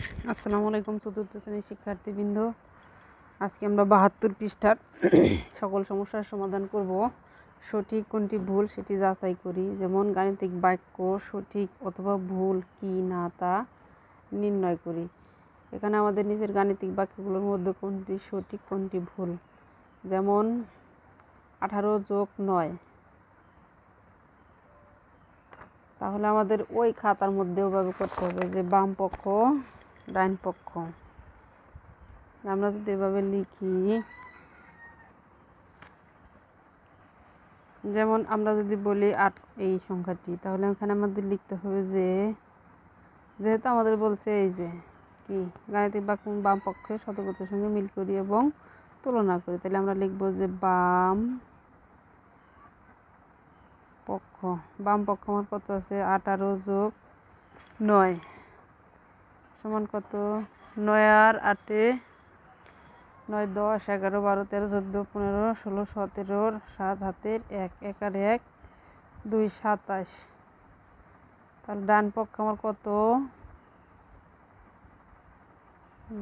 আসসালামু আলাইকুম চতুর্থ শ্রেণীর শিক্ষার্থীবৃন্দ। আজকে আমরা ৭২ পৃষ্ঠার সকল সমস্যার সমাধান করব। সঠিক কোনটি ভুল সেটি যাচাই করি। যেমন গাণিতিক বাক্য সঠিক অথবা ভুল কি না তা নির্ণয় করি। এখানে আমাদের নিজের গাণিতিক বাক্যগুলোর মধ্যে কোনটি সঠিক কোনটি ভুল। যেমন 18 যোগ 9, তাহলে আমাদের ওই খাতার মধ্যে ওভাবে করতে হবে যে বাম পক্ষ ডাইন পক্ষ। আমরা যদি এভাবে লিখি, যেমন আমরা যদি বলি 8 এই সংখ্যাটি, তাহলে এখানে আমাদের লিখতে হবে যে যেহেতু আমাদের বলছে এই যে কি গাণিতিক বাক্য বাম পক্ষের শতকোণের সঙ্গে মিল করি এবং তুলনা করি, তাহলে আমরা লিখব যে বাম পক্ষ আমার কত আছে 18 যোগ 9 সমান কত, 9 আর 8 9 10 11 12 13 14 15 16 17 7 হাতের 1 1 আর 1 2 27। তাহলে ডান পক্ষ আমার কত,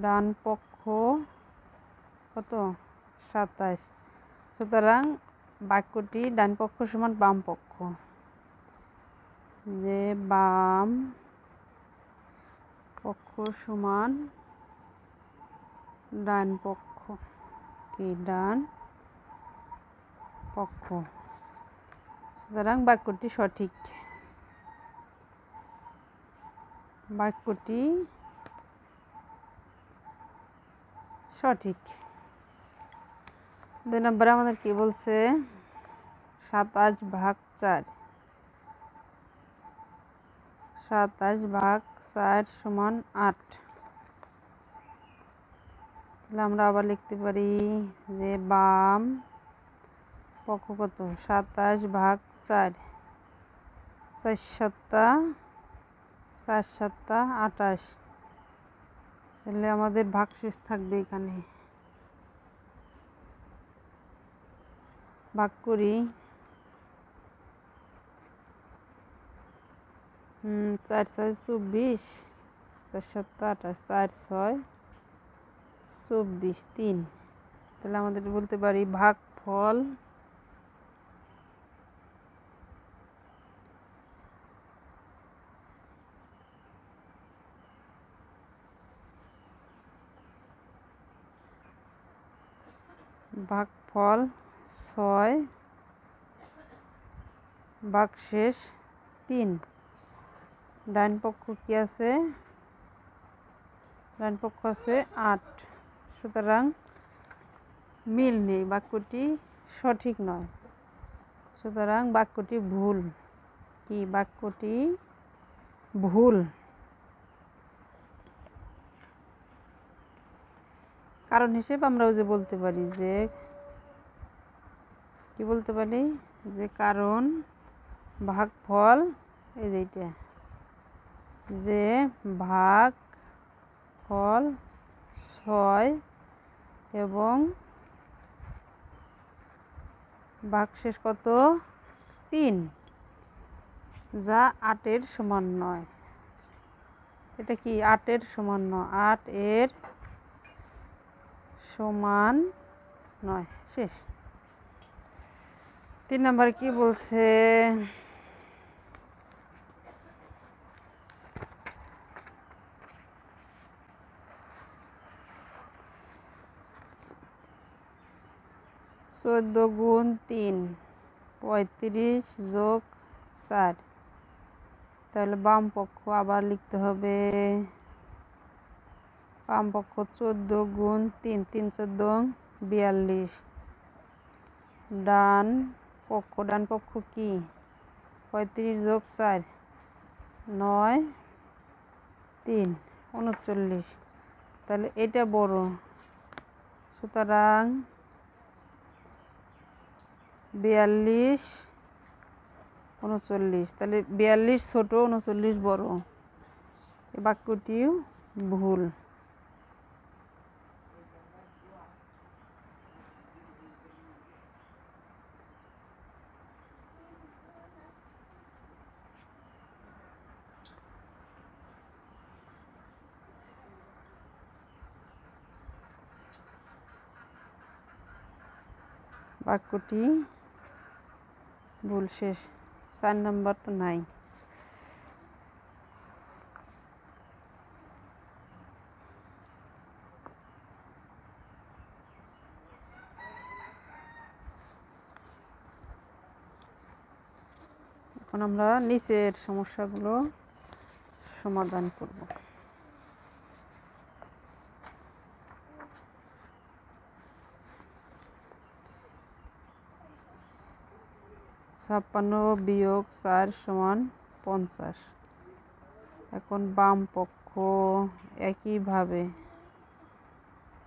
ডান পক্ষ কত 27। সুতরাং বাক্যটি ডান পক্ষ সমান বাম পক্ষ, যে বাম পক্ষ সমান ডান পক্ষ, কি ডান পক্ষ। সুতরাং বাক্যটি সঠিক, বাক্যটি সঠিক। 2 নম্বরে আমাদের কি বলছে 27 ভাগ 4, 27 ভাগ 4 সমান 8। তাহলে আমরা আবার লিখতে পারি যে বাম পক্ষ কত 27 ভাগ 4, 4 7 4 7 28। তাহলে আমাদের ভাগশেষ থাকবে এখানে, ভাগ করি 4 6 24, 4 7 28, 4 6 24 3। তাহলে আমাদের বলতে পারি ভাগফল ভাগফল 6 ভাগশেষ 3। ডান পক্ষ কি আছে, ডান পক্ষ আছে 8। সুতরাং মিল নেই, বাক্যটি সঠিক নয়। সুতরাং বাক্যটি ভুল, কি বাক্যটি ভুল। কারণ হিসেবে আমরা যে বলতে পারি যে কি বলতে পারি যে কারণ ভাগফল এই যে এইটা, যে ভাগফল 6 এবং ভাগশেষ কত 3, যা 8 এর সমান নয়। এটা কি 8 এর সমান নয়, 8 এর সমান নয়। শেষ। 3 নম্বরে কি বলছে 14 গুণ 3 35 যোগ 4। তাহলে বাম পক্ষ আবার লিখতে হবে, বাম পক্ষ 14 গুণ 3 3 14 42। ডান পক্ষ কি 35 যোগ 4 9 3 39। তাহলে এটা বড়, সুতরাং 42 39। তাহলে 42 ছোট, 39 বড়। এই বাক্যটিও ভুল। বাক্যটি ভুল। শেষ। 4 নাম্বার তো নাই। এখন আমরা নিচের সমস্যাগুলো সমাধান করব। ছাপ্পান্ন বিয়োগ 4 সমান 50। এখন বাম পক্ষ একইভাবে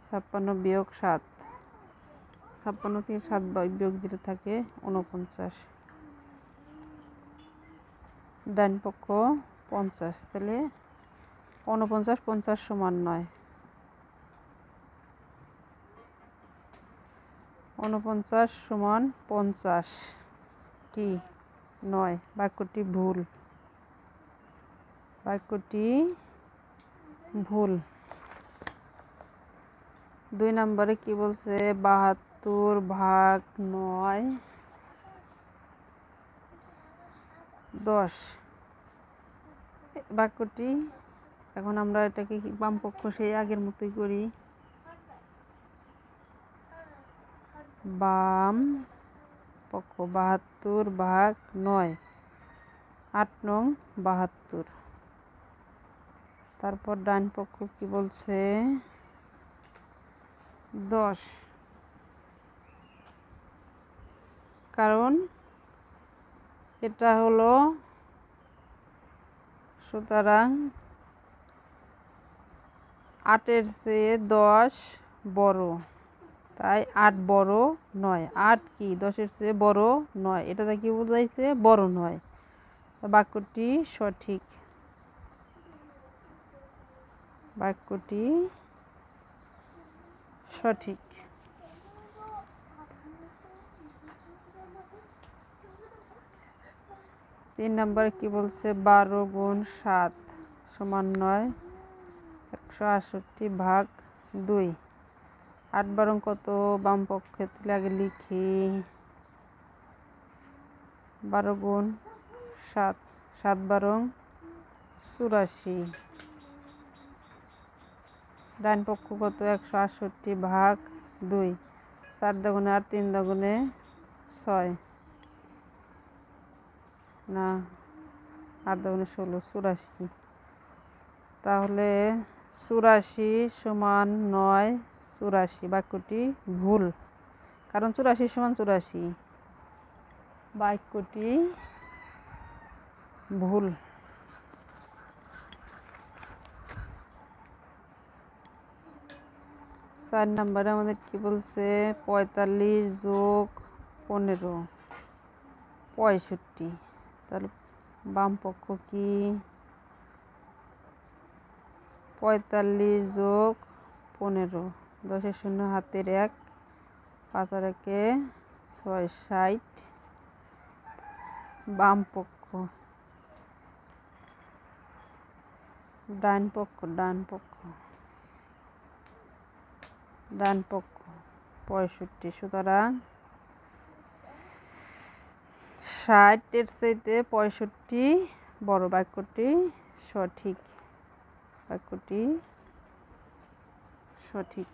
56 বিয়োগ 7, 56 থেকে 7 বিয়োগ দিলে থাকে 49। ডান পক্ষ 50, তাহলে 49 50 সমান 9। 49 সমান 50 কি 9। বাক্যটি ভুল। বাক্যটি ভুল। 2 নম্বরে কি বলছে? 72 ভাগ 9 10। বাক্যটি এখন আমরা এটাকে বাম পক্ষ সেই আগের মতোই করি। বাম পক্ষ 72 ভাগ 9, 8 নং 72। তারপর ডান পক্ষ কি বলছে? 10, কারণ এটা হলো, সুতরাং 8-এর চেয়ে 10 বড়, তাই 8 বড় নয়। 8 কি 10-এর চেয়ে বড় নয়, এটা কি বোঝাইছে? বড় নয়। বাক্যটি সঠিক। বাক্যটি সঠিক। 3 নম্বরে কি বলছে? 12 গুণ 7 সমান 9, 168 ভাগ 2। 8 বারং কত? বাম পক্ষে তুলে আগে লিখি। 12 গুণ 7, 7 বারং 84। ডান পক্ষ কত? 168 ভাগ 2। 4 দাগুনে 8, 3 দাগুনে 6, না 8 দাগুনে 16, 84। তাহলে 84 সমান 9, 84। বাক্যটি ভুল, কারণ 84 সমান 84। বাক্যটি ভুল। 4 নম্বরে আমাদের কি বলছে? 45 যোগ 15 65। তাহলে বাম পক্ষ কি? 45 যোগ 15, 10-এর শূন্য হাতের 1, 5 আর 1-এ 6, 60। বাম পক্ষ, ডান পক্ষ, ডান পক্ষ, ডান পক্ষ 65। সুতরাং 60-এর চাইতে 65 বড়। বাক্যটি সঠিক। বাক্যটি সঠিক।